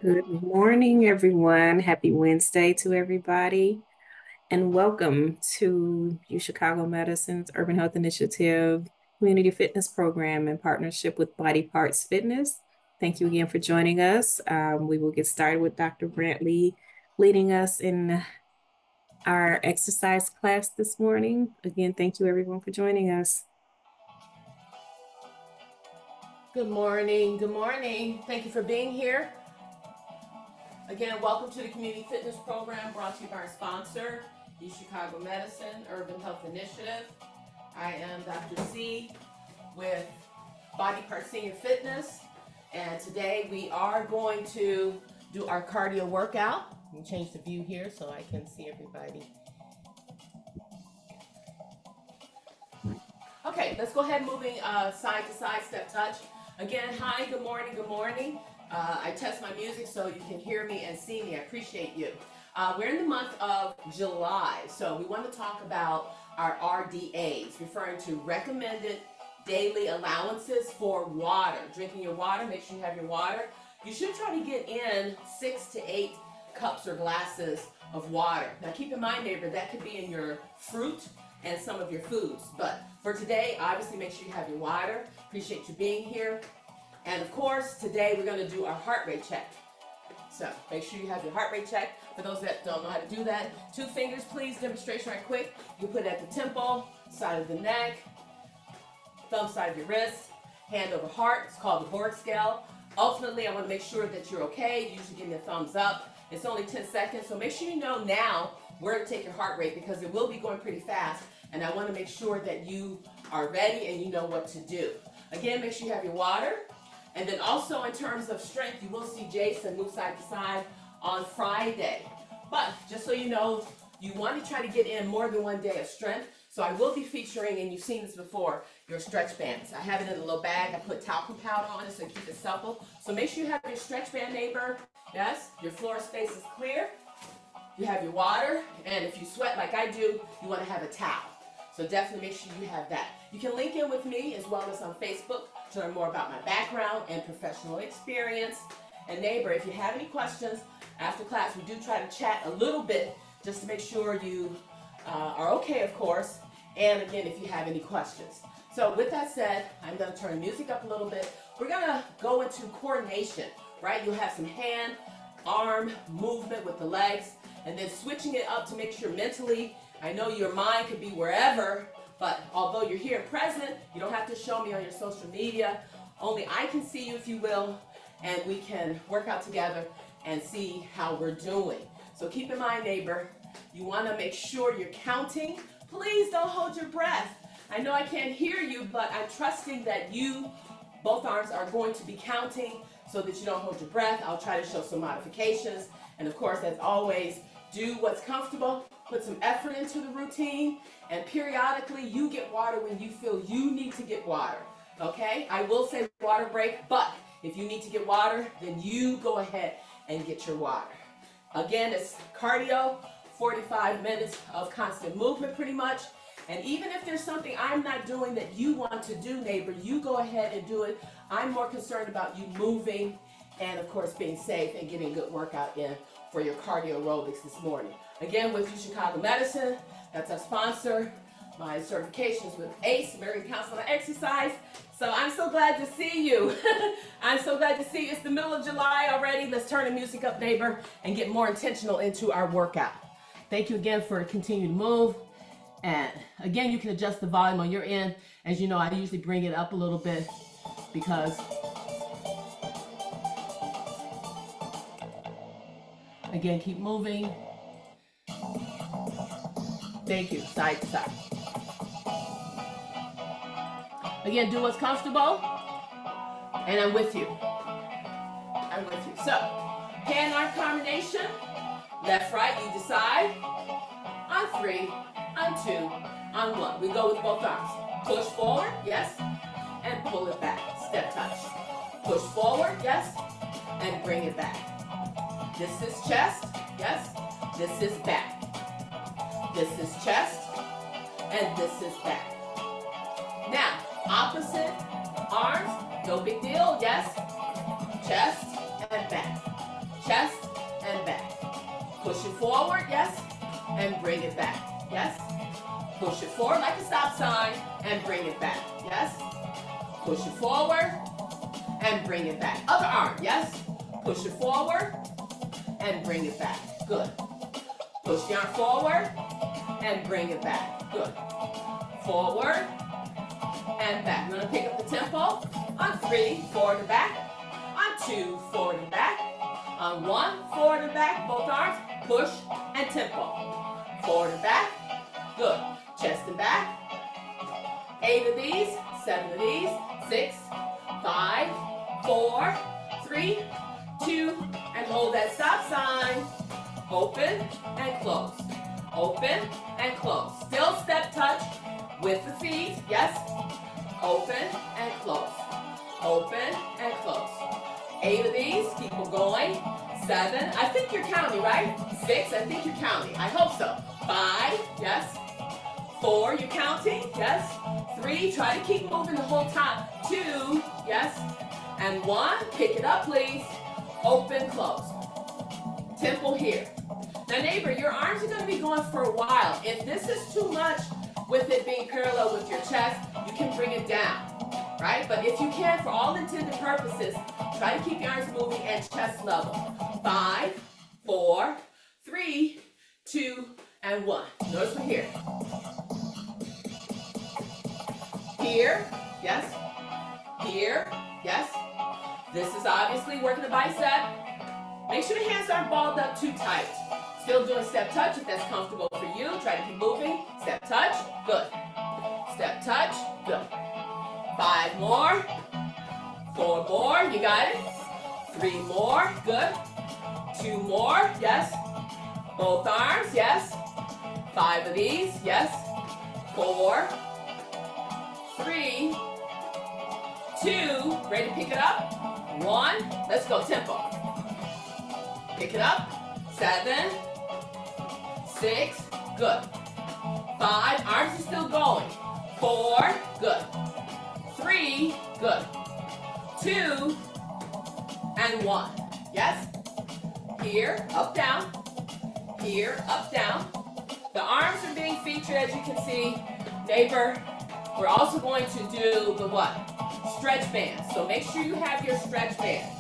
Good morning, everyone. Happy Wednesday to everybody, and welcome to U Chicago Medicine's Urban Health Initiative Community Fitness Program in partnership with Body Parts Fitness. Thank you again for joining us. We will get started with Dr. Brantley leading us in our exercise class this morning. Again, thank you everyone for joining us. Good morning. Good morning. Thank you for being here. Again, welcome to the Community Fitness Program brought to you by our sponsor, East Chicago Medicine Urban Health Initiative. I am Dr. C with Body Part Senior Fitness, and today we are going to do our cardio workout. Let me change the view here so I can see everybody. Okay, let's go ahead moving side to side, step touch. Again, hi, good morning, good morning. I test my music so you can hear me and see me. I appreciate you. We're in the month of July, so we want to talk about our RDAs, referring to recommended daily allowances for water. Drinking your water, make sure you have your water. You should try to get in 6 to 8 cups or glasses of water. Now keep in mind, neighbor, that could be in your fruit and some of your foods. But for today, obviously make sure you have your water. Appreciate you being here. And of course, today we're going to do our heart rate check. So make sure you have your heart rate check. For those that don't know how to do that, 2 fingers, please, demonstration right quick. You put it at the temple, side of the neck, thumb side of your wrist, hand over heart. It's called the Borg scale. Ultimately, I want to make sure that you're okay. You usually give me a thumbs up. It's only 10 seconds, so make sure you know now where to take your heart rate because it will be going pretty fast, and I want to make sure that you are ready and you know what to do. Again, make sure you have your water. And then also in terms of strength, you will see Jason move side to side on Friday. But just so you know, you want to try to get in more than 1 day of strength. So I will be featuring, and you've seen this before, your stretch bands. I have it in a little bag. I put talcum powder on it so keep it supple. So make sure you have your stretch band, neighbor. Yes, your floor space is clear. You have your water, and if you sweat like I do, you want to have a towel. So definitely make sure you have that. You can link in with me as well as on Facebook to learn more about my background and professional experience. And neighbor, if you have any questions after class, we do try to chat a little bit just to make sure you are okay, of course. And again, if you have any questions. So with that said, I'm going to turn the music up a little bit. We're going to go into coordination, right? You'll have some hand, arm movement with the legs, and then switching it up to make sure mentally, I know your mind could be wherever, but although you're here present, you don't have to show me on your social media. Only I can see you, if you will, and we can work out together and see how we're doing. So keep in mind, neighbor, you want to make sure you're counting. Please don't hold your breath. I know I can't hear you, but I'm trusting that you, both arms, are going to be counting so that you don't hold your breath. I'll try to show some modifications. And of course, as always, do what's comfortable. Put some effort into the routine, and periodically you get water when you feel you need to get water. Okay? I will say water break, but if you need to get water, then you go ahead and get your water. Again, it's cardio, 45 minutes of constant movement pretty much. And even if there's something I'm not doing that you want to do, neighbor, you go ahead and do it. I'm more concerned about you moving and, of course, being safe and getting a good workout in for your cardio aerobics this morning. Again, with U Chicago Medicine, that's our sponsor. My certifications with ACE, American Council on Exercise. So I'm so glad to see you. I'm so glad to see you. It's the middle of July already. Let's turn the music up, neighbor, and get more intentional into our workout. Thank you again for continuing to move. And again, you can adjust the volume on your end. As you know, I usually bring it up a little bit because again, keep moving. Thank you. Side to side. Again, do what's comfortable. And I'm with you. I'm with you. So, hand-arm combination. Left, right, you decide. On 3, on 2, on 1. We go with both arms. Push forward, yes. And pull it back. Step touch. Push forward, yes. And bring it back. This is chest, yes. This is back. This is chest, and this is back. Now, opposite arms, no big deal, yes. Chest and back. forward, yes, and bring it back, yes. Push it forward like a stop sign and bring it back, yes. Push it forward and bring it back. Other arm, yes. Push it forward and bring it back. Good. Push the arm forward and bring it back. Good. Forward and back. We're going to pick up the tempo on 3, forward and back. On 2, forward and back. On 1, forward and back. Both arms, push and tempo. Forward and back. Good. Chest and back. 8 of these, 7 of these, 6, 5, 4, 3, 2, and hold that stop sign. Open and close. Open and close. Still step touch with the feet. Yes. Open and close. Open and close. 8 of these. Keep them going. 7. I think you're counting, right? 6. I think you're counting. I hope so. 5. Yes. 4. You're counting. Yes. 3. Try to keep moving the whole time. 2. Yes. And 1. Pick it up, please. Open, close. Tempo here. Now, neighbor, your arms are going to be going for a while. If this is too much with it being parallel with your chest, you can bring it down, right? But if you can, for all intended purposes, try to keep your arms moving at chest level. 5, 4, 3, 2, and 1. Notice we're here. Here, yes. Here, yes. This is obviously working the bicep. Make sure the hands aren't balled up too tight. Still doing step touch if that's comfortable for you. Try to keep moving. Step touch, good. Step touch, good. 5 more. 4 more, you got it. 3 more, good. 2 more, yes. Both arms, yes. 5 of these, yes. 4, 3, 2, ready to pick it up? 1, let's go, tempo. Pick it up, 7, 6, good. 5, arms are still going. 4, good. 3, good. 2, and 1, yes? Here, up, down. Here, up, down. The arms are being featured, as you can see. Neighbor, we're also going to do the what? Stretch band. So make sure you have your stretch band,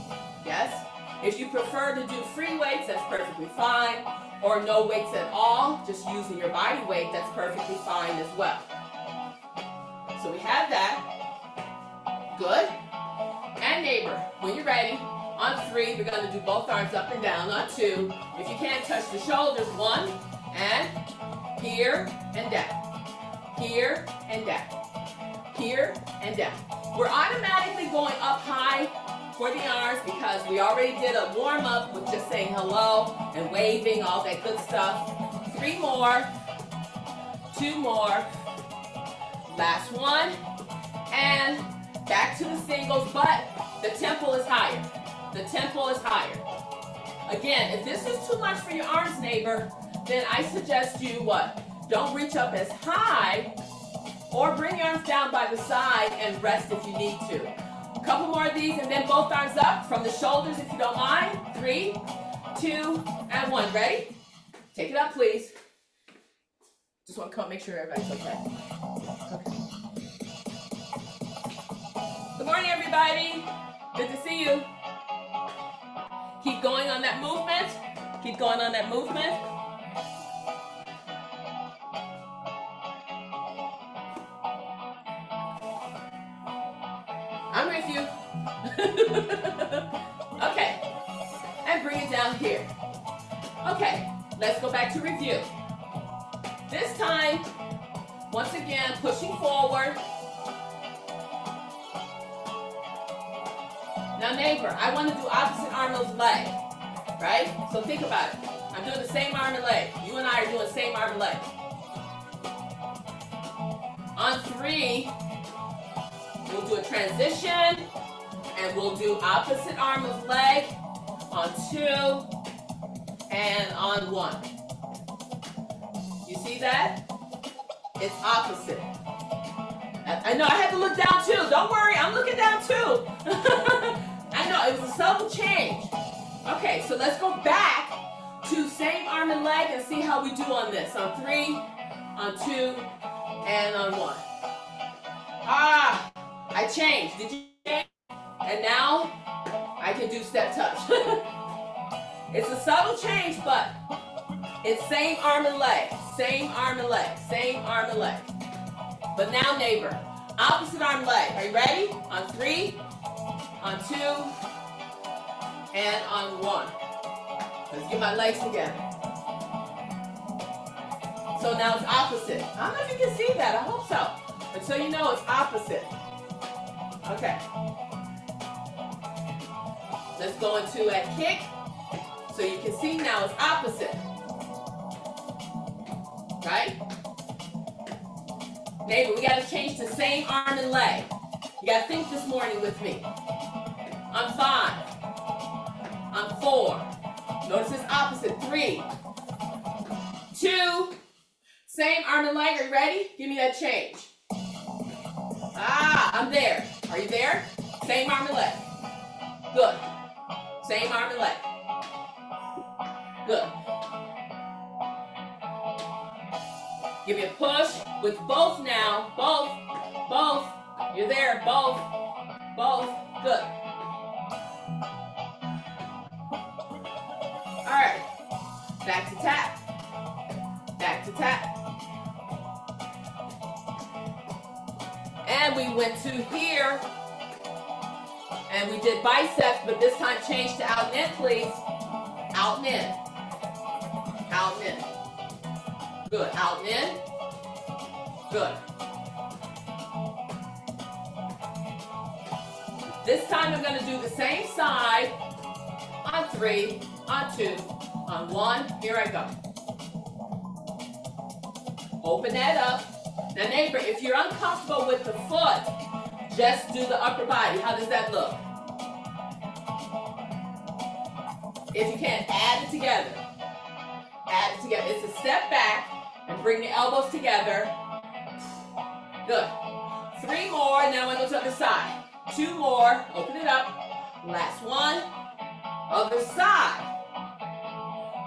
yes? If you prefer to do free weights, that's perfectly fine. Or no weights at all, just using your body weight, that's perfectly fine as well. So we have that. Good. And neighbor, when you're ready, on 3, we're going to do both arms up and down. On 2, if you can't touch the shoulders, 1, and here and down. Here and down. Here and down. We're automatically going up high for the arms because we already did a warm-up with just saying hello and waving, all that good stuff. 3 more, 2 more, last one, and back to the singles, but the tempo is higher. The tempo is higher. Again, if this is too much for your arms, neighbor, then I suggest you what? Don't reach up as high, or bring your arms down by the side and rest if you need to. A couple more of these, and then both arms up from the shoulders if you don't mind. 3, 2, and 1. Ready? Take it up, please. Just want to come make sure everybody's okay. Okay. Good morning, everybody. Good to see you. Keep going on that movement. Keep going on that movement. I'm with you. Okay. And bring it down here. Okay. Let's go back to review. This time, once again, pushing forward. Now, neighbor, I want to do opposite arm and leg, right? So think about it. I'm doing the same arm and leg. You and I are doing the same arm and leg. On 3, we'll do a transition, and we'll do opposite arm and leg on 2, and on 1. You see that? It's opposite. I know, I had to look down too. Don't worry, I'm looking down too. I know, it was a subtle change. Okay, so let's go back 2, same arm and leg, and see how we do on this. On 3, on 2, and on 1. Ah, I changed. Did you change? And now I can do step touch. It's a subtle change, but it's same arm and leg, same arm and leg, same arm and leg. But now neighbor, opposite arm leg. Are you ready? On 3, on 2, and on 1. Let's get my legs together. So now it's opposite. I don't know if you can see that. I hope so. But so you know it's opposite. Okay. Let's go into a kick. So you can see now it's opposite. Right? Neighbor, we got to change to same arm and leg. You got to think this morning with me. On 5. On 4. Notice it's opposite. 3. 2. Same arm and leg. Are you ready? Give me that change. Ah, I'm there. Are you there? Same arm and leg. Good. Same arm and leg. Good. Give me a push with both now. Both. Both. You're there. Both. Both. Good. All right. Back to tap. Back to tap. And we went to here. And we did biceps, but this time change to out and in, please. Out and in. Out and in. Good. Out and in. Good. This time I'm going to do the same side. On 3, on 2, on 1. Here I go. Open that up. Now neighbor, if you're uncomfortable with the foot, just do the upper body. How does that look? If you can, add it together. Add it together. It's a step back and bring the elbows together. Good. 3 more, and then I want to go to the other side. 2 more. Open it up. Last one. Other side.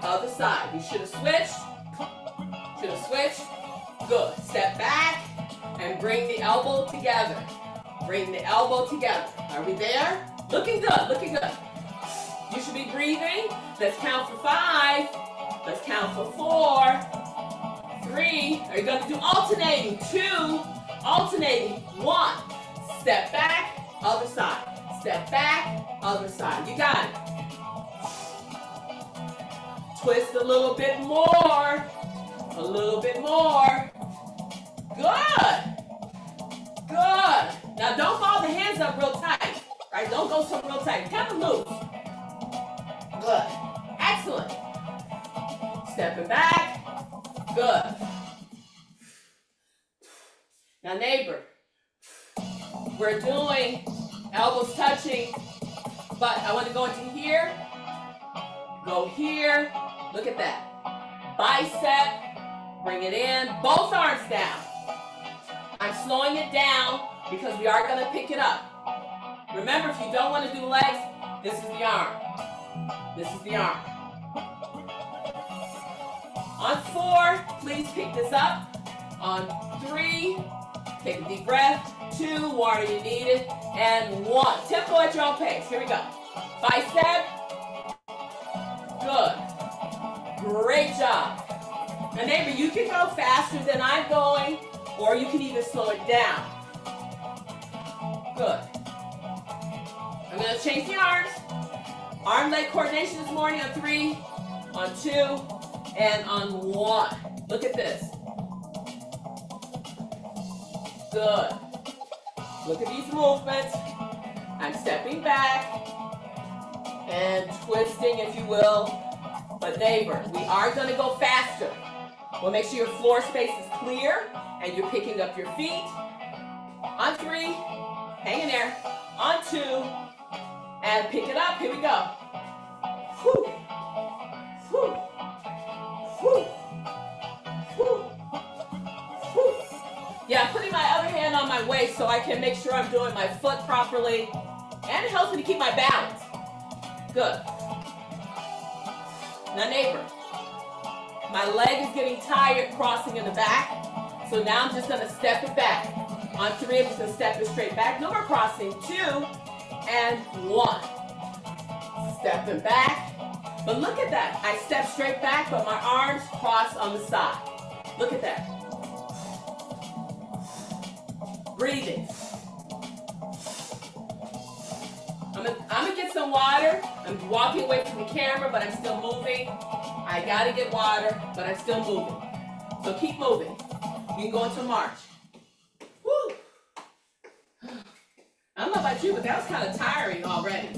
Other side. You should have switched. Should have switched. Good. Step back and bring the elbow together. Bring the elbow together. Are we there? Looking good. Looking good. You should be breathing. Let's count for 5. Let's count for 4. 3. Are you going to do alternating? 2. Alternating. 1. Step back. Other side. Step back. Other side. You got it. Twist a little bit more. A little bit more. Good. Good. Now don't ball the hands up real tight. Right? Don't go so real tight. Kind of loose. Good. Excellent. Stepping back. Good. Now neighbor, we're doing elbows touching, but I want to go into here. Go here. Look at that. Bicep. Bring it in. Both arms down. I'm slowing it down because we are going to pick it up. Remember, if you don't want to do legs, this is the arm. This is the arm. On 4, please pick this up. On 3, take a deep breath. 2, water you need it. And 1. Tempo at your own pace. Here we go. Bicep. Good. Great job. Now neighbor, you can go faster than I'm going, or you can even slow it down. Good. I'm going to change the arms. Arm-leg coordination this morning on 3, on 2, and on 1. Look at this. Good. Look at these movements. I'm stepping back and twisting, if you will. But neighbor, we are going to go faster. We'll make sure your floor space is clear and you're picking up your feet. On 3, hang in there. On 2, and pick it up. Here we go. Whew. Whew. Whew. Whew. Whew. Yeah, I'm putting my other hand on my waist so I can make sure I'm doing my foot properly. And it helps me to keep my balance. Good. Now neighbor, My leg is getting tired crossing in the back. So now I'm just gonna step it back. On 3, I'm just gonna step it straight back. No more crossing. 2 and 1. Stepping back. But look at that. I step straight back, but my arms cross on the side. Look at that. Breathing. I'm gonna get some water. I'm walking away from the camera, but I'm still moving. I gotta get water, but I'm still moving. So keep moving. You can go into march. Woo! I don't know about you, but that was kind of tiring already.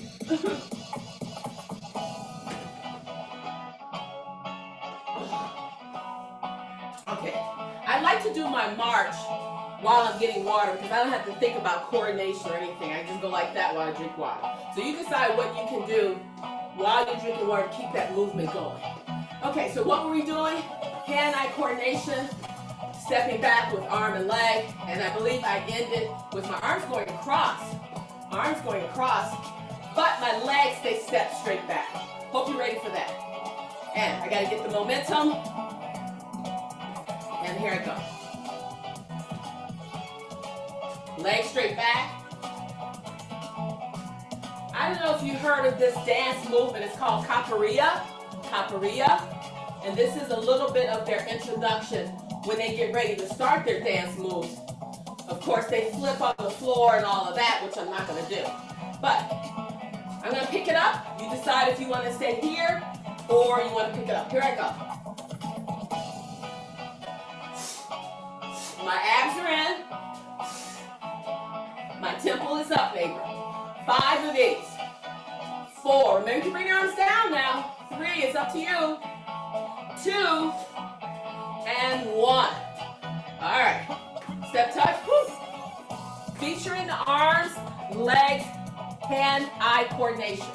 Okay. I like to do my march while I'm getting water because I don't have to think about coordination or anything. I just go like that while I drink water. So you decide what you can do while you're drinking water to keep that movement going. Okay, so what were we doing? Hand-eye coordination, stepping back with arm and leg, and I believe I ended with my arms going across. Arms going across, but my legs, they step straight back. Hope you're ready for that. And I gotta get the momentum. And here I go. Legs straight back. I don't know if you heard of this dance movement. It's called capoeira. Capoeira. And this is a little bit of their introduction when they get ready to start their dance moves. Of course, they flip on the floor and all of that, which I'm not going to do. But I'm going to pick it up. You decide if you want to stay here or you want to pick it up. Here I go. My abs are in. My temple is up, neighbor. 5 of these. 4. Remember to bring your arms down now. 3, it's up to you. 2 and 1. All right. Step touch. Woo. Featuring the arms, legs, hand-eye coordination.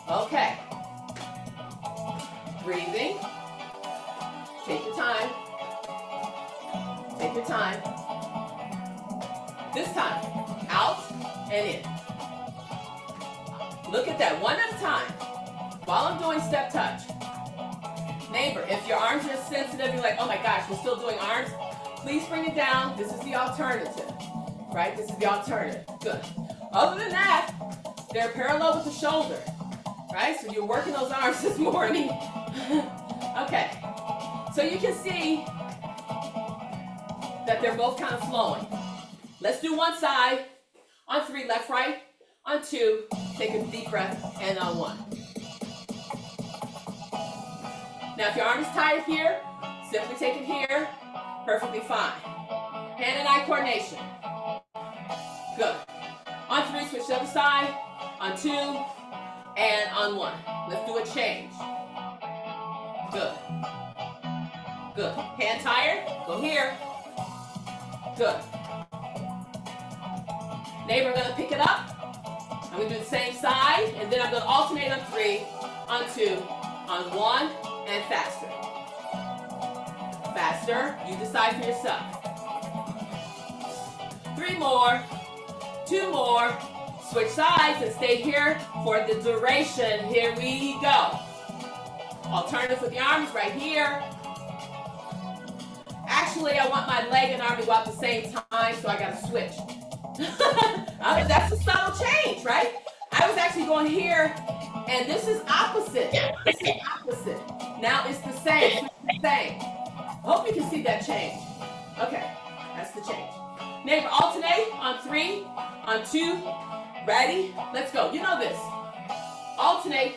Okay. Breathing. Take your time. Take your time. This time, out and in. Look at that, one at a time. While I'm doing step touch. Neighbor, if your arms are sensitive, you're like, oh my gosh, we're still doing arms, please bring it down. This is the alternative, right? This is the alternative. Good. Other than that, they're parallel with the shoulder, right? So you're working those arms this morning. Okay. So you can see that they're both kind of flowing. Let's do one side. On 3, left, right. On 2, take a deep breath, and on 1. Now, if your arm is tired here, simply take it here. Perfectly fine. Hand and eye coordination. Good. On 3, switch to the other side. On 2, and on 1. Let's do a change. Good. Good. Hand tired? Go here. Good. Neighbor, I'm going to pick it up. I'm going to do the same side, and then I'm going to alternate on 3, on 2, on 1, and faster. Faster. You decide for yourself. 3 more. 2 more. Switch sides and stay here for the duration. Here we go. Alternative with the arms right here. Actually, I want my leg and arm to go out at the same time, so I got to switch. That's a subtle change, right? I was actually going here, and this is opposite. This is opposite. Now it's the same. It's the same. Hope you can see that change. Okay, that's the change. Neighbor, alternate on 3, on 2. Ready? Let's go. You know this. Alternate.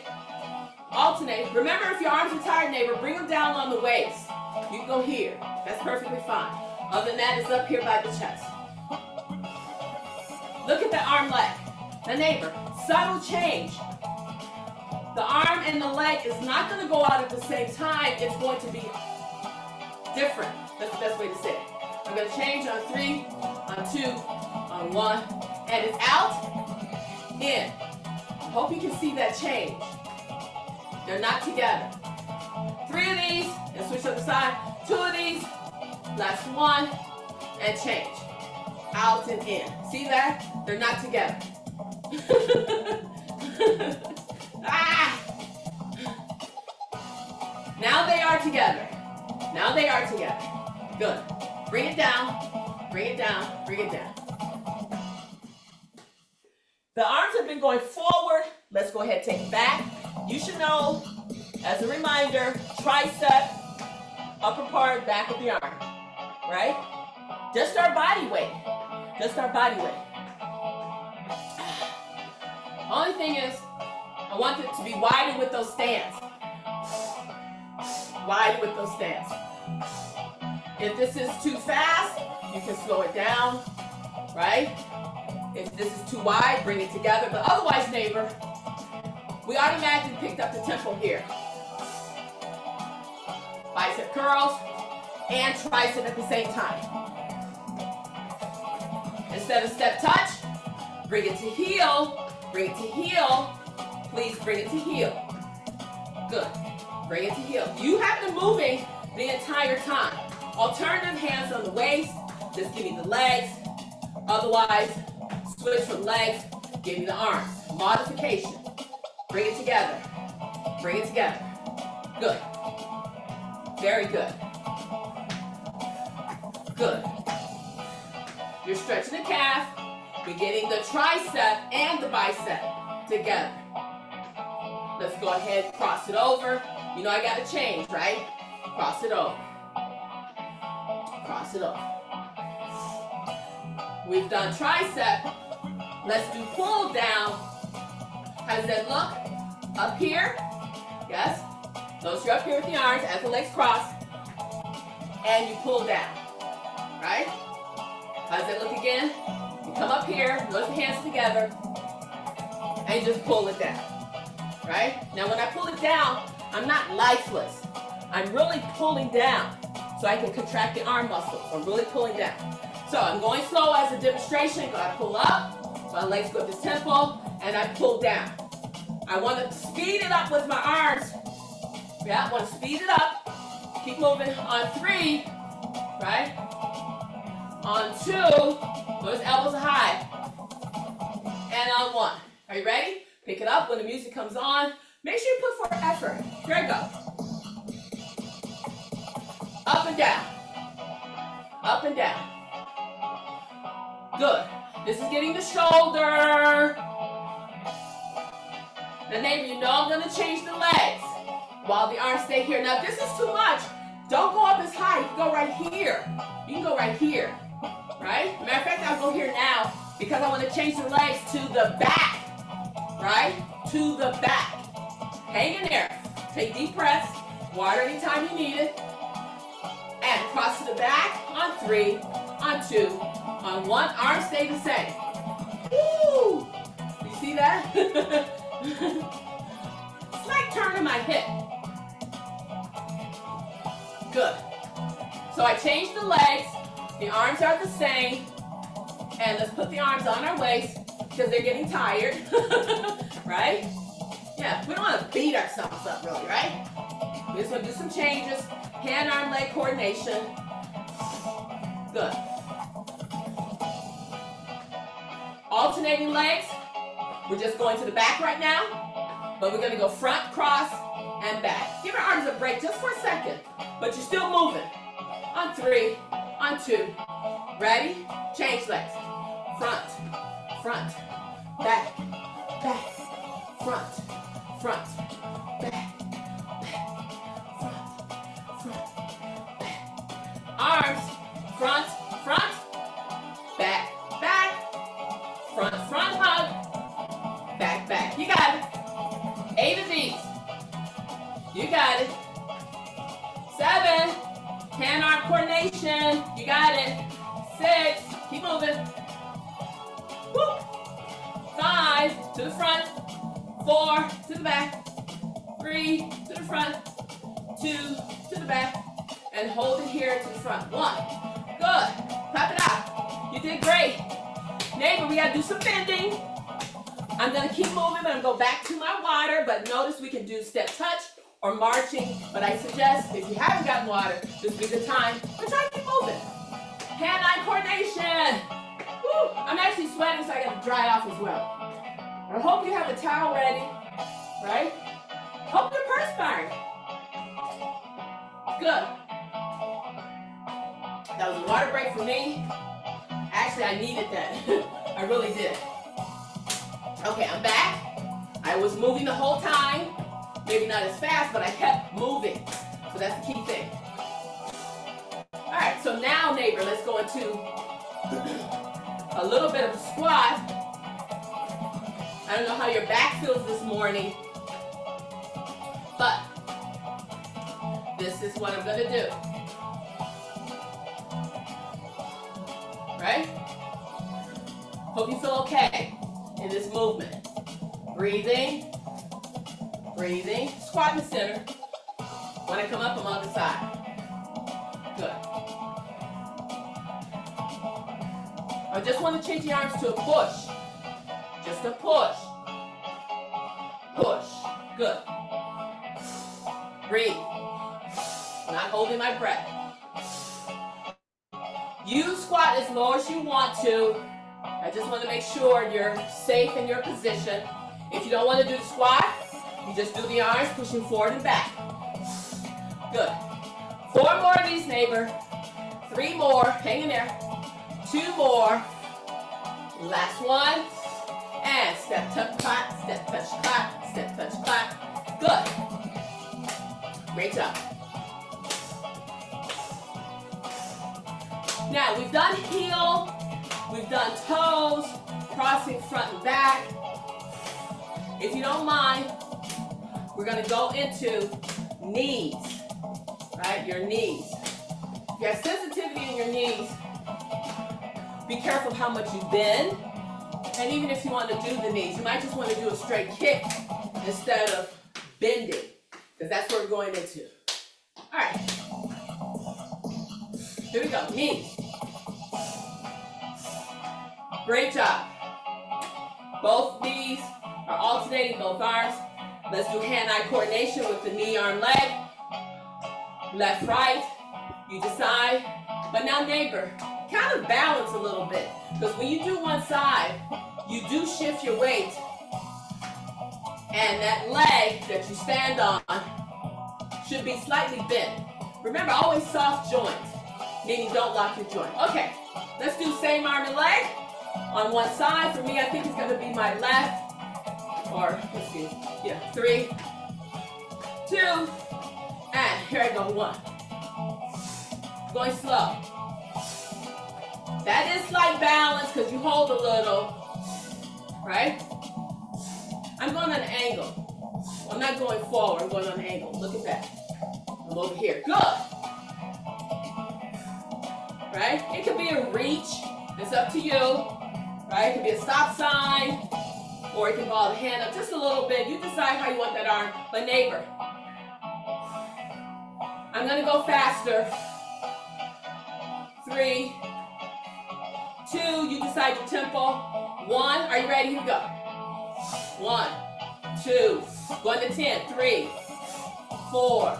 Alternate. Remember, if your arms are tired, neighbor, bring them down on the waist. You can go here. That's perfectly fine. Other than that, it's up here by the chest. Look at the arm leg. The neighbor, subtle change. The arm and the leg is not going to go out at the same time. It's going to be different. That's the best way to say it. I'm going to change on 3, on 2, on 1, and it's out, in. I hope you can see that change. They're not together. 3 of these, and switch to the side. 2 of these, last 1, and change. Out and in. See that? They're not together. Ah! Now they are together. Now they are together. Good. Bring it down, bring it down, bring it down. The arms have been going forward. Let's go ahead and take it back. You should know, as a reminder, tricep, upper part, back of the arm, right? Just our body weight. Just our body weight. Only thing is, I want it to be wider with those stands. Wider with those stands. If this is too fast, you can slow it down, right? If this is too wide, bring it together. But otherwise, neighbor, we automatically picked up the tempo here. Bicep curls and tricep at the same time. Instead of step touch, bring it to heel. Bring it to heel. Please bring it to heel. Good. Bring it to heel. You have been moving the entire time. Alternative hands on the waist. Just give me the legs. Otherwise, switch from legs. Give me the arms. Modification. Bring it together. Bring it together. Good. Very good. Good. You're stretching the calf. We're getting the tricep and the bicep together. Let's go ahead, cross it over. You know I gotta change, right? Cross it over. Cross it over. We've done tricep. Let's do pull down. How does that look? Up here. Yes. Notice you're up here with the arms as the legs cross. And you pull down. Right? How does that look again? You come up here, notice the hands together, and you just pull it down. Right? Now when I pull it down, I'm not lifeless. I'm really pulling down so I can contract the arm muscles. I'm really pulling down. So I'm going slow as a demonstration. I pull up, my legs go to tempo, and I pull down. I want to speed it up with my arms. Yeah, I want to speed it up. Keep moving on 3, right? On 2, those elbows are high. And on 1. Are you ready? Pick it up when the music comes on. Make sure you put forth effort. Here I go. Up and down. Up and down. Good. This is getting the shoulder. Now, neighbor, you know I'm going to change the legs while the arms stay here. Now, if this is too much, don't go up as high. You can go right here. You can go right here. Right? Matter of fact, I'll go here now because I want to change the legs to the back. Right? To the back. Hang in there. Take deep breaths. Water anytime you need it. And cross to the back on 3, on 2, on 1. Arms stay the same. Woo! You see that? It's like turning my hip. Good. So I changed the legs. The arms are the same. And let's put the arms on our waist because they're getting tired. Right? Yeah, we don't want to beat ourselves up really, right? We just want to do some changes. Hand, arm, leg coordination. Good. Alternating legs. We're just going to the back right now. But we're going to go front, cross, and back. Give your arms a break just for a second. But you're still moving. On 3, on 2. Ready? Change legs. Front, front, back, back, front, front, back, back, front, front, back. Arms, front, front, back, back, front, front hug, back, back. You got it. 8 of these. You got it. 7. Hand-arm coordination. You got it. 6. Keep moving. Woo. 5. To the front. 4. To the back. 3. To the front. 2. To the back. And hold it here to the front. 1. Good. Clap it out. You did great. Neighbor, we gotta do some bending. I'm gonna keep moving, but I'm gonna go back to my water. But notice we can do step touch or marching. But I suggest if you haven't gotten water, this be the time. But try to keep moving. Hand-eye coordination. Woo. I'm actually sweating, so I gotta dry off as well. I hope you have a towel ready, right? Hope you're perspiring. Good. That was a water break for me. Actually, I needed that. I really did. Okay, I'm back. I was moving the whole time. Maybe not as fast, but I kept moving. So that's the key thing. All right, so now, neighbor, let's go into a little bit of a squat. I don't know how your back feels this morning, but this is what I'm gonna do. Right? Hope you feel okay in this movement. Breathing, breathing. Squat in the center. When I come up, I'm on the side. Good. I just want to change the arms to a push. Just a push. Push. Good. Breathe. Not holding my breath. You squat as low as you want to. I just want to make sure you're safe in your position. If you don't want to do the squat, you just do the arms pushing forward and back. Good. 4 more of these, neighbor. 3 more. Hang in there. 2 more. Last one. And step, touch, clap. Step, touch, clap. Step, touch, clap. Good. Great job. Now, we've done heel. We've done toes. Crossing front and back. If you don't mind, we're going to go into knees. Right? Your knees. If you have sensitivity in your knees, be careful how much you bend. And even if you want to do the knees, you might just want to do a straight kick instead of bending, because that's what we're going into. All right. Here we go. Knees. Great job. Both knees are alternating, both arms. Let's do hand-eye coordination with the knee, arm, leg. Left, right. You decide. But now, neighbor, kind of balance a little bit. Because when you do one side, you do shift your weight. And that leg that you stand on should be slightly bent. Remember, always soft joint, meaning don't lock your joint. Okay, let's do same arm and leg on one side. For me, I think it's going to be my left. Or, let's see, yeah, 3, 2, and here I go, 1. Going slow. That is slight balance because you hold a little, right? I'm going on an angle. I'm not going forward, I'm going on an angle. Look at that. I'm over here. Good. Right? It could be a reach. It's up to you. Right? It could be a stop sign. Or you can ball the hand up just a little bit. You decide how you want that arm. But neighbor, I'm going to go faster. 3, 2, you decide your tempo. 1, are you ready? Here we go. 1, 2, going to 10. 3, 4,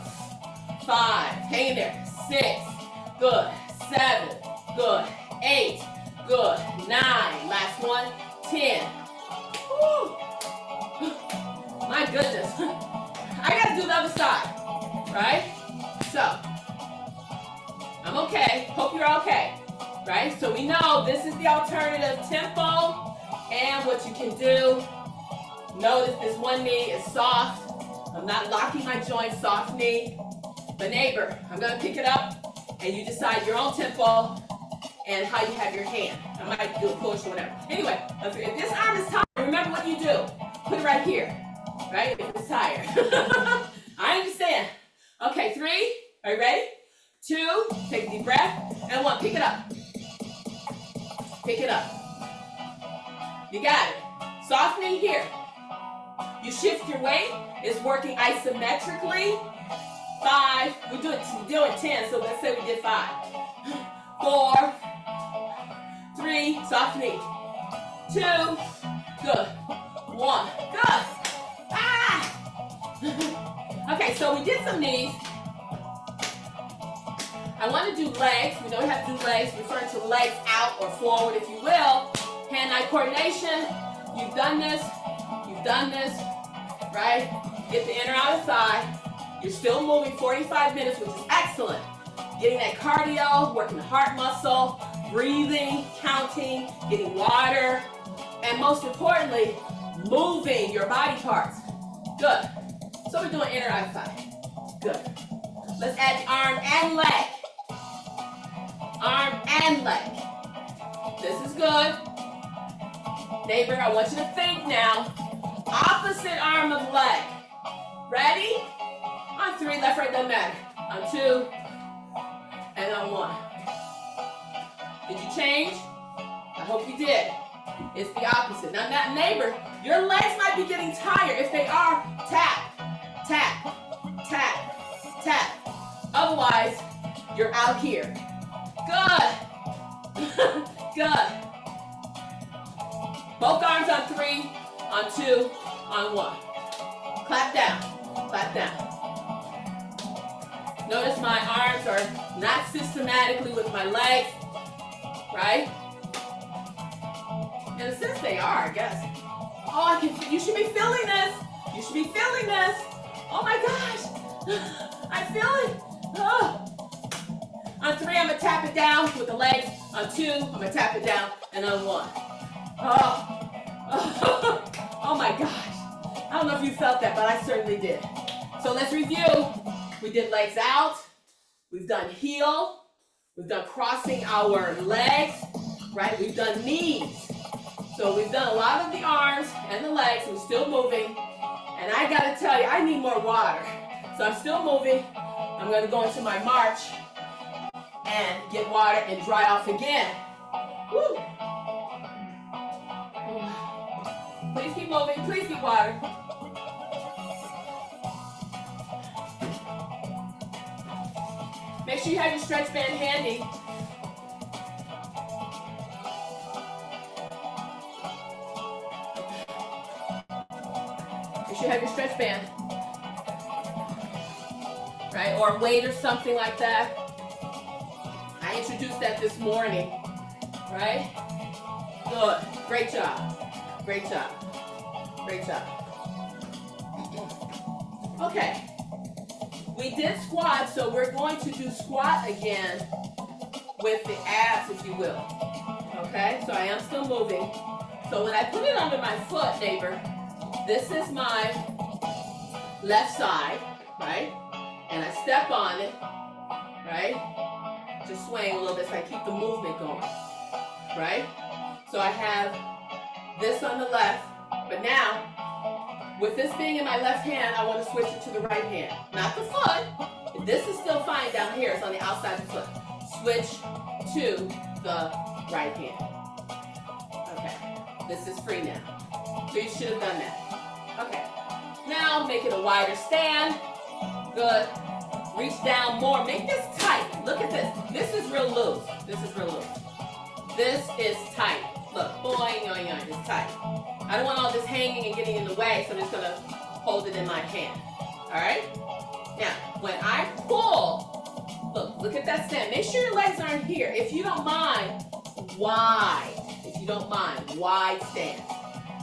5, hang in there. 6, good. 7, good. 8, good. 9, last one. 10. Woo. My goodness. I got to do the other side, right? So, I'm okay. Hope you're okay, right? So we know this is the alternative tempo and what you can do. Notice this one knee is soft. I'm not locking my joint, soft knee. But neighbor, I'm going to pick it up and you decide your own tempo and how you have your hand. I might do a push or whatever. Anyway, if this arm is tired, remember what you do. Put it right here, right? If it's tired. I understand. Okay, 3, are you ready? 2, take a deep breath, and 1, pick it up. Pick it up. You got it. Softening here. You shift your weight. It's working isometrically. 5, we're doing 10, so let's say we did 5. 4, 3, softening. 2, good. 1, good. Ah! Okay, so we did some knees. I want to do legs. We know we have to do legs, referring to legs out or forward, if you will. Hand-eye coordination. You've done this. You've done this. Right? Get the inner outer thigh. You're still moving 45 minutes, which is excellent. getting that cardio, working the heart muscle, breathing, counting, getting water, and most importantly, moving your body parts. Good. So we're doing inner outside. Good. Let's add the arm and leg. Arm and leg. This is good. Neighbor, I want you to think now. Opposite arm of leg. Ready? On 3, left, right, doesn't matter. On 2, and on 1. Did you change? I hope you did. It's the opposite. Now, that neighbor, your legs might be getting tired. If they are, tap, tap, tap, tap. Otherwise, you're out here. Good. Good. Both arms on 3, on 2, on 1. Clap down, clap down. Notice my arms are not systematically with my legs, right? In a sense they are, I guess. Oh, you should be feeling this. You should be feeling this. Oh my gosh, I feel it. Oh. On 3, I'm gonna tap it down with the legs. On 2, I'm gonna tap it down, and on 1. Oh, oh my gosh. I don't know if you felt that, but I certainly did. So let's review. We did legs out. We've done heel. We've done crossing our legs, right? We've done knees. So we've done a lot of the arms and the legs. We're still moving. And I gotta tell you, I need more water. So I'm still moving. I'm gonna go into my march and get water and dry off again. Woo. Please keep moving. Please get water. Make sure you have your stretch band handy. Make sure you have your stretch band. Right? Or a weight or something like that. I introduced that this morning. Right? Good. Great job. Great job. Great job. Okay. We did squat, so we're going to do squat again with the abs, if you will. Okay? So I am still moving. So when I put it under my foot, neighbor, this is my left side, right? And I step on it, right? Just swaying a little bit so I keep the movement going, right? So I have this on the left, but now, with this being in my left hand, I want to switch it to the right hand. Not the foot. This is still fine down here. It's on the outside of the foot. Switch to the right hand. Okay. This is free now. So you should have done that. Okay. Now make it a wider stand. Good. Reach down more. Make this tight. Look at this. This is real loose. This is real loose. This is tight. Look. Boing, boing, boing. It's tight. I don't want all this hanging and getting in the way, so I'm just going to hold it in my hand. All right? Now, when I pull, look at that stand. Make sure your legs aren't here. If you don't mind, wide. If you don't mind, wide stand.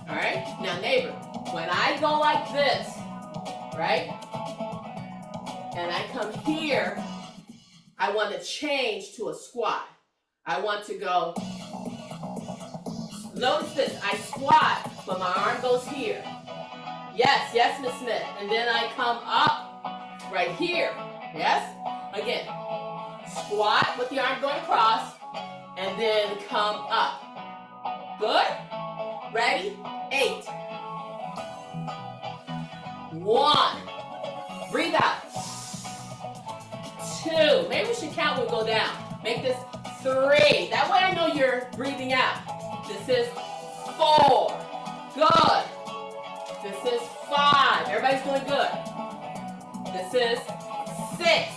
All right? Now, neighbor, when I go like this, right? And I come here, I want to change to a squat. I want to go, notice this, I squat, but my arm goes here. Yes, yes, Miss Smith. And then I come up right here. Yes? Again, squat with the arm going across, and then come up. Good? Ready? 8. 1. Breathe out. 2. Maybe we should count when we go down. Make this 3. That way I know you're breathing out. This is 4. Good. This is 5. Everybody's doing good. This is 6.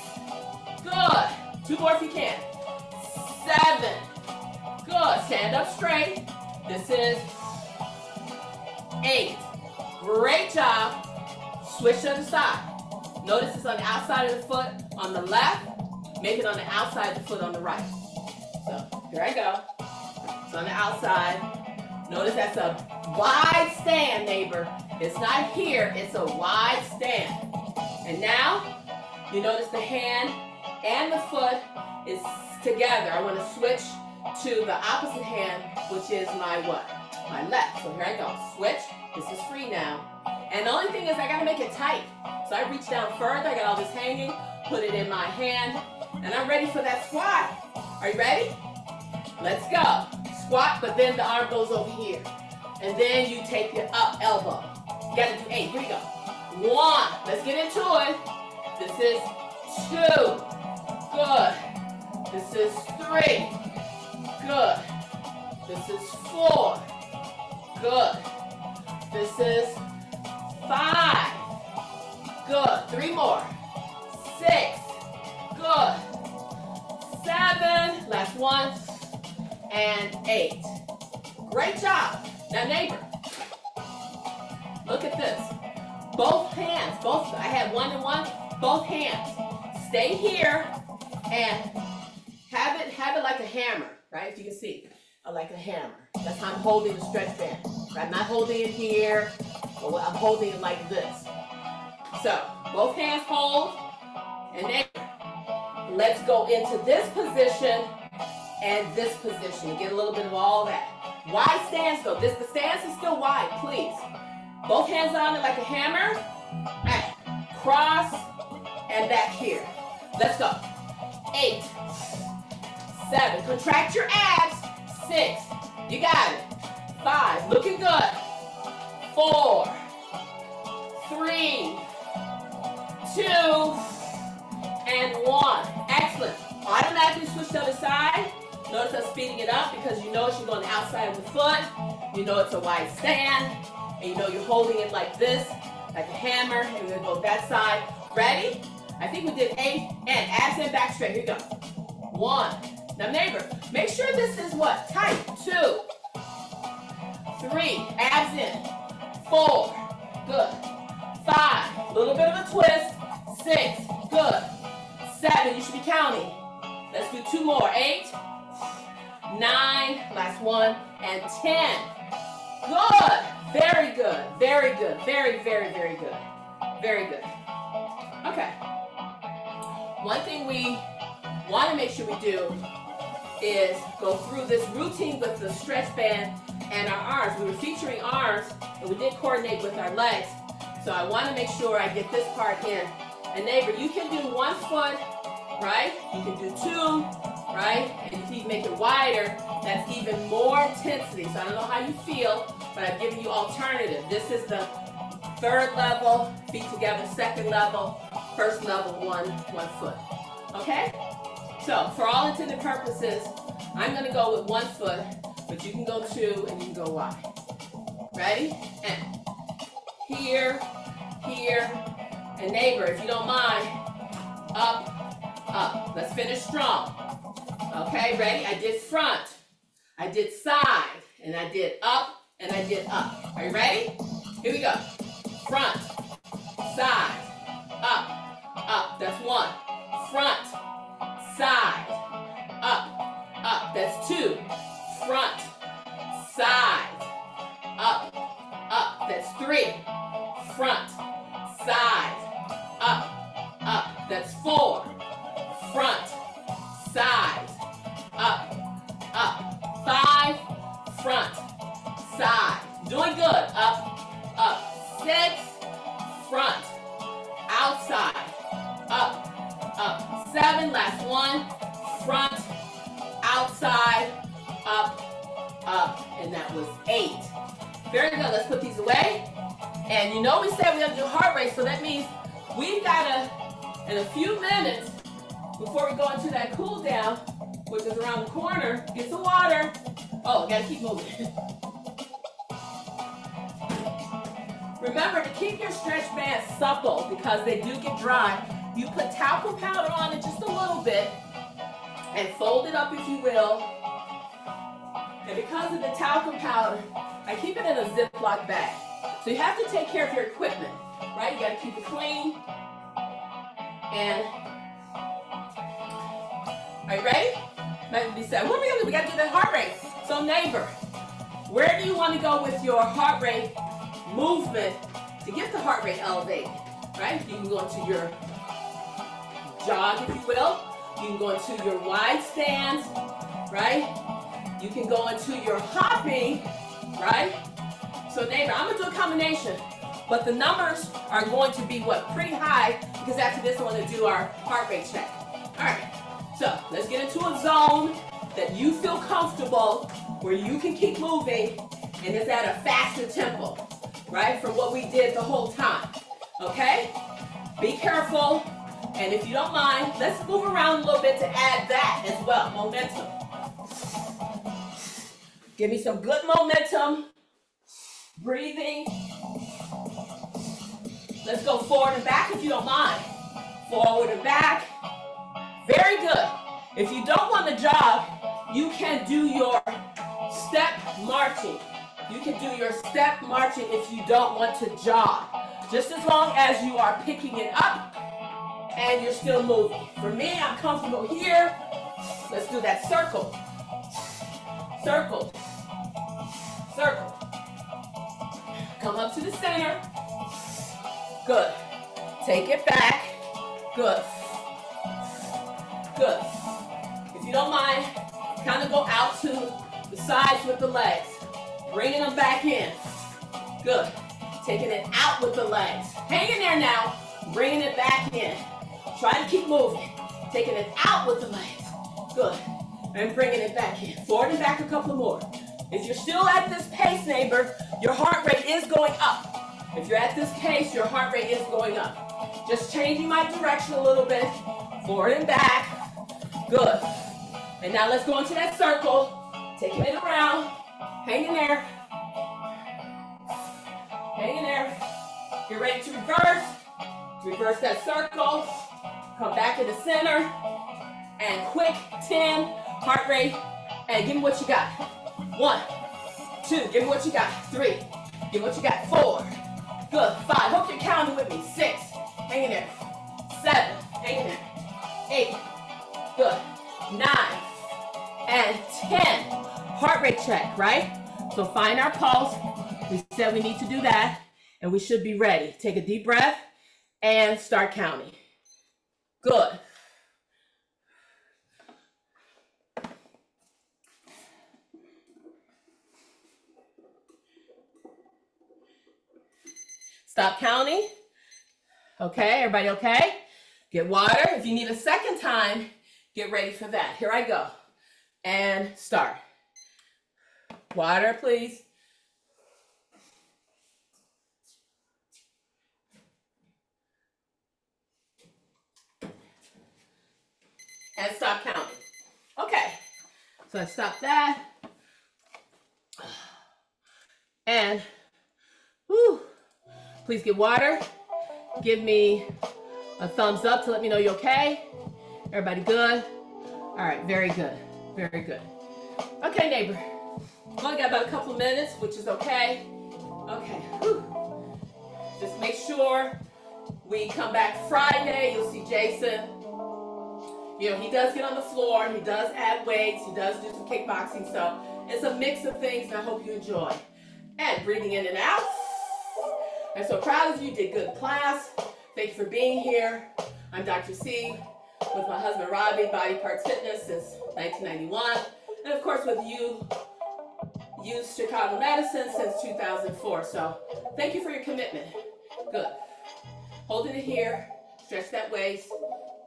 Good. 2 more if you can. 7. Good. Stand up straight. This is 8. Great job. Switch to the side. Notice it's on the outside of the foot on the left. Make it on the outside of the foot on the right. So here I go. It's on the outside. Notice that's a wide stand, neighbor. It's not here, it's a wide stand. And now, you notice the hand and the foot is together. I want to switch to the opposite hand, which is my what? My left. So here I go. Switch. This is free now. And the only thing is I got to make it tight. So I reach down further. I got all this hanging. Put it in my hand. And I'm ready for that squat. Are you ready? Let's go. Squat, but then the arm goes over here. And then you take your up elbow. You got to do 8. Here we go. 1. Let's get into it. This is 2. Good. This is 3. Good. This is 4. Good. This is 5. Good. 3 more. 6. Good. 7. Last one. And 8. Great job. Now neighbor, look at this. Both hands, I had 1 and 1, both hands. Stay here and have it like a hammer, right? If you can see, like a hammer. That's how I'm holding the stretch band. Right? I'm not holding it here, but I'm holding it like this. So, both hands hold, and then let's go into this position and this position. Get a little bit of all that. Wide stance though. The stance is still wide, please. Both hands on it like a hammer. And cross and back here. Let's go. 8, 7. Contract your abs. 6. You got it. 5. Looking good. 4, 3, 2, and 1. Excellent. Automatically switch to the other side. Notice I'm speeding it up because you know it should go on the outside of the foot. You know it's a wide stand. And you know you're holding it like this, like a hammer. And we're going to go that side. Ready? I think we did 8. And abs in, back straight. Here we go. 1. Now neighbor, make sure this is what? Tight. 2. 3. Abs in. 4. Good. 5. Little bit of a twist. 6. Good. 7. You should be counting. Let's do 2 more. 8. 9, last one, and 10. Good. Very good. Very good. Very, very, very good. Very good. Okay. One thing we want to make sure we do is go through this routine with the stretch band and our arms. We were featuring arms, and we did coordinate with our legs. So I want to make sure I get this part in. And neighbor, you can do 1 foot, right? You can do 2. Right? And if you make it wider, that's even more intensity. So I don't know how you feel, but I've given you alternative. This is the 3rd level, feet together, 2nd level, 1st level, one foot. Okay? So for all intended purposes, I'm going to go with 1 foot, but you can go 2 and you can go wide. Ready? And here, here, and neighbor, if you don't mind, up, up. Let's finish strong. Okay, ready? I did front, I did side, and I did up, and I did up. Are you ready? Here we go. Front, side, up, up. That's 1. Front, side, up, up. That's 2. Front, side, up, up. That's 3. Front, side, up, up. That's 4. Front, side, up, up. 5, front, side. Doing good. Up, up. 6, front, outside, up, up. 7, last one. Front, outside, up, up. And that was 8. Very good. Let's put these away. And you know we said we have to do heart rate, so that means we've got to, in a few minutes, before we go into that cool down, which is around the corner, get some water. Oh, gotta keep moving. Remember to keep your stretch bands supple because they do get dry. You put talcum powder on it just a little bit and fold it up if you will. And because of the talcum powder, I keep it in a Ziploc bag. So you have to take care of your equipment, right? You gotta keep it clean. And are you ready? Might be said, what are we gonna do? We gotta do that heart rate. So neighbor, where do you want to go with your heart rate movement to get the heart rate elevated? Right? You can go into your jog, if you will. You can go into your wide stance, right? You can go into your hopping, right? So neighbor, I'm gonna do a combination, but the numbers are going to be what? Pretty high, because after this I want to do our heart rate check. All right, so let's get into a zone that you feel comfortable, where you can keep moving, and it's at a faster tempo, right? From what we did the whole time, okay? Be careful, and if you don't mind, let's move around a little bit to add that as well, momentum. Give me some good momentum. Breathing. Let's go forward and back if you don't mind. Forward and back. Very good. If you don't want to jog, you can do your step marching. You can do your step marching if you don't want to jog. Just as long as you are picking it up and you're still moving. For me, I'm comfortable here. Let's do that circle. Circle. Circle. Come up to the center. Good. Take it back. Good. Good. If you don't mind, kind of go out to the sides with the legs. Bringing them back in. Good. Taking it out with the legs. Hang in there now. Bringing it back in. Try to keep moving. Taking it out with the legs. Good. And bringing it back in. Forward and back a couple more. If you're still at this pace, neighbor, your heart rate is going up. If you're at this pace, your heart rate is going up. Just changing my direction a little bit. Forward and back. Good. And now let's go into that circle. Taking it around. Hang in there. Hang in there. Get ready to reverse. Reverse that circle. Come back to the center. And quick 10 heart rate. And give me what you got. 1, 2, give me what you got. 3, give me what you got. 4, good. 5, hope you're counting with me. 6, hang in there. 7, hang in there. 8, good. 9, and 10. Heart rate check, right? So find our pulse. We said we need to do that, and we should be ready. Take a deep breath and start counting. Good. Stop counting. Okay, everybody okay? Get water. If you need a second time, get ready for that. Here I go. And start. Water, please. And stop counting. Okay, so I stop that. And, whew. Please get water. Give me a thumbs up to let me know you're okay. Everybody good? All right, very good. Very good. Okay, neighbor. Only got about a couple of minutes, which is okay. Okay. Whew. Just make sure we come back Friday. You'll see Jason. You know, he does get on the floor. He does add weights. He does do some kickboxing. So it's a mix of things, and I hope you enjoy. And breathing in and out. I'm so proud of you. You did good in class. Thank you for being here. I'm Dr. C with my husband Robbie, Body Parts Fitness since 1991. And of course with you, Youth Chicago Medicine since 2004. So thank you for your commitment. Good. Holding it here. Stretch that waist.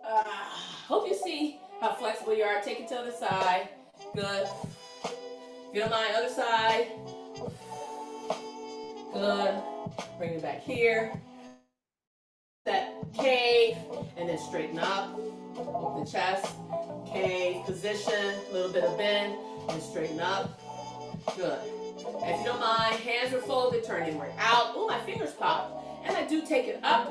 Hope you see how flexible you are. Take it to the other side. Good. If you don't mind, other side. Good. Bring it back here. That cave, and then straighten up. Open the chest. Cave position. A little bit of bend, and straighten up. Good. If you don't mind, hands are folded, turn inward out. Oh, my fingers popped. And I do take it up,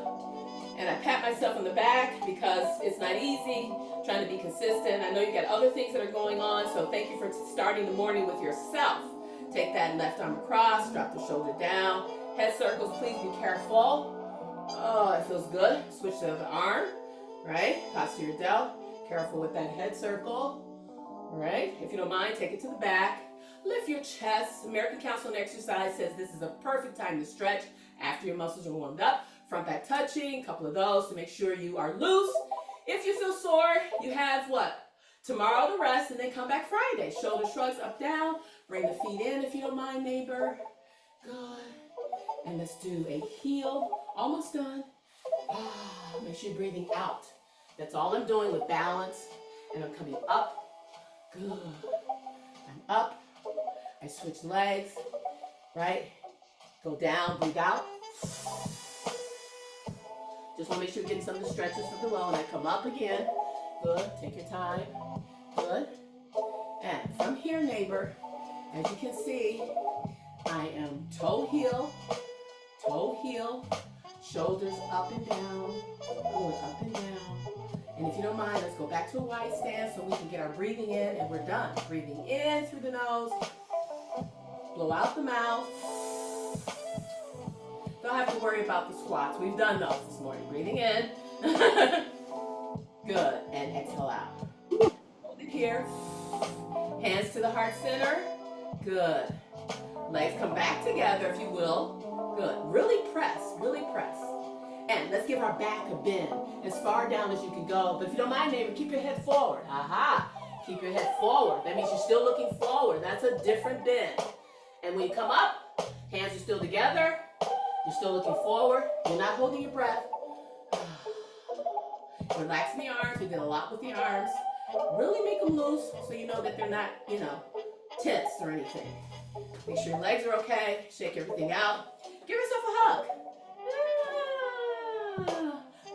and I pat myself on the back because it's not easy trying to be consistent. I know you got other things that are going on, so thank you for starting the morning with yourself. Take that left arm across, drop the shoulder down. Head circles, please be careful. Oh, it feels good. Switch to the other arm, right? Posterior delt. Careful with that head circle. All right, if you don't mind, take it to the back. Lift your chest. American Council on Exercise says this is a perfect time to stretch after your muscles are warmed up. Front back touching, a couple of those to make sure you are loose If you feel sore, you have what? Tomorrow to rest and then come back Friday. Shoulder shrugs up, down. Bring the feet in if you don't mind, neighbor. Good. And let's do a heel. Almost done. Make sure you're breathing out. That's all I'm doing with balance. And I'm coming up. Good. I'm up. I switch legs. Right? Go down, breathe out. Just want to make sure you're getting some of the stretches from below. And I come up again. Good. Take your time. Good. And from here, neighbor, as you can see, I am toe heel, shoulders up and down, good, up and down. And if you don't mind, let's go back to a wide stance so we can get our breathing in, and we're done. Breathing in through the nose, blow out the mouth. Don't have to worry about the squats. We've done those this morning. Breathing in. Good. And exhale out. Hold it here. Hands to the heart center. Good. Legs come back together, if you will. Good. Really press. Really press. And let's give our back a bend as far down as you can go. But if you don't mind, neighbor, keep your head forward. Aha. Keep your head forward. That means you're still looking forward. That's a different bend. And when you come up, hands are still together. You're still looking forward. You're not holding your breath. Relax the arms. We did a lot with the arms. Really make them loose so you know that they're not, tense or anything. Make sure your legs are okay. Shake everything out. Give yourself a hug.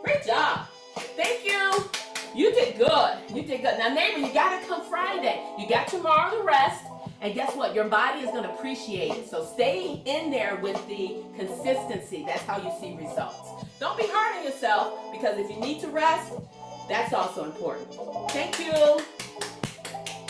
Great job. Thank you. You did good. You did good. Now, neighbor, you got to come Friday. You got tomorrow to rest. And guess what? Your body is going to appreciate it. So stay in there with the consistency. That's how you see results. Don't be hard on yourself, because if you need to rest, that's also important. Thank you.